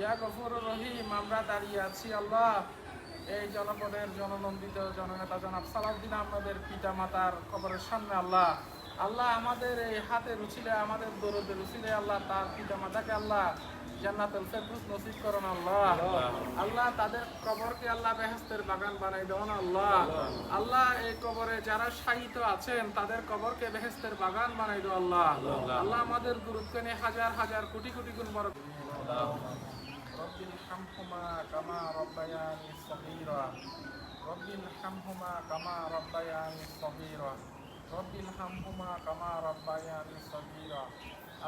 ইয়া গফুরুর রহিম, আমরা দাঁড়িয়ে আছি আল্লাহ এই জনপদের জননন্দিত জননেতা জনাব সালাউদ্দিন আহমদের পিতা মাতার কবরের সামনে। আল্লাহ আল্লাহ আমাদের এই হাতের উচিলে, আমাদের দরদের উচিলে আল্লাহ তার পিতা মাতাকে আল্লাহ জান্নাতুল ফেরদৌস নসিব করুন আল্লাহ। আল্লাহ তাদের কবরকে আল্লাহ বেহেশতের বাগান বানাই দেন আল্লাহ। আল্লাহ এই কবরে যারা শায়িত আছেন তাদের কবরকে বেহেশতের বাগান বানাই দেন আল্লাহ। আল্লাহ আমাদের গুরুত্ব নিয়ে হাজার হাজার কোটি কোটি গুণ বড় রব্বিল হামহুমা কামা রব্বায়ানি সগীরা রব্বিল হামহুমা কামা রব্বায়ানি সগীরা রব্বিল হামহুমা কামা রব্বায়ানি সগীরা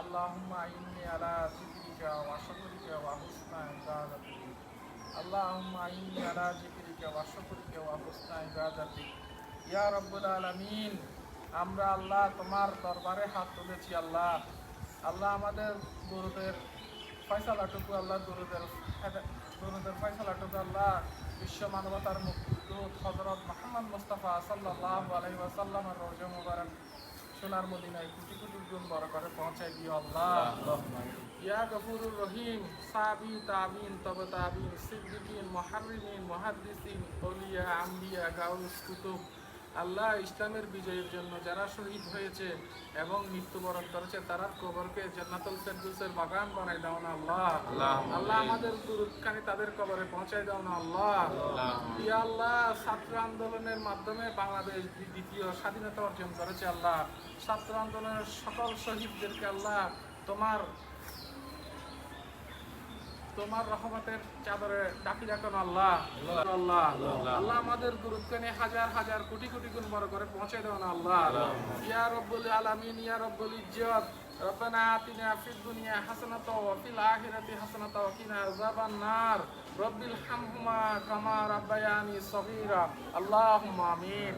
আল্লাহুম্মা ইন্নী আলা যিকরিকা ওয়া শুকরিকা ওয়া হুসনি ইবাদাতিক আল্লাহুম্মা ইন্নী আলা যিকরিকা ওয়া শুকরিকা ওয়া হুসনি ইবাদাতিক ইয়া রাব্বুল আলামিন। আমরা আল্লাহ তোমার দরবারে হাত তুলেছি আল্লাহ। আল্লাহ আমাদের গুরুদের ফয়সালাটুকু আল্লাহ দরুদের ফয়সালাটুকু আল্লাহ বিশ্ব মানবতার মুক্তিদূত হযরত মুহাম্মদ মুস্তাফা সাল্লাল্লাহু আলাইহি ওয়াসাল্লামের রওজা মুবারক সোনার মদিনায় কোটি কোটি গুণ বড় করে পৌঁছাই দিও আল্লাহ। ইয়া গফুরুর রহিম, সাহাবী তাবিন তবে তাবিন সিদ্দিকিন মুহাররিমিন মুহাদ্দিসিন আউলিয়া আম্বিয়া গাউস কুতুব আল্লাহ ইসলামের বিজয়ের জন্য যারা শহীদ হয়েছে এবং মৃত্যুবরণ করেছে তারা কবরকে জান্নাতুল ফেরদৌসের বাগান বানাই দাও না আল্লাহ। আল্লাহ আমাদের দুরুদখানি তাদের কবরে পৌঁছাই দাও না আল্লাহ। ইয়া আল্লাহ, ছাত্র আন্দোলনের মাধ্যমে বাংলাদেশ দ্বিতীয় স্বাধীনতা অর্জন করেছে আল্লাহ। ছাত্র আন্দোলনের সকল শহীদদেরকে আল্লাহ তোমার রহমতের চাদরে ডাকি রাখুন আল্লাহ। আল্লাহ আল্লাহ আমাদের গুরুত্ব নিয়ে হাজার হাজার কোটি কোটি গুণ বড় করে পৌঁছে দেও না আল্লাহ। ইয়া রব্বুল আলামিন, ইয়া রব্বুল ইজ্জত, রব্বানা আতিনা ফিদ দুনিয়া হাসানাতাও ওয়া ফিল আখিরাতি হাসানাতাও ওয়া কিনা আযাবান নার রব্বিল হামহুমা কামা রাব্বায়ানি সগীরা আল্লাহুম্মা আমিন।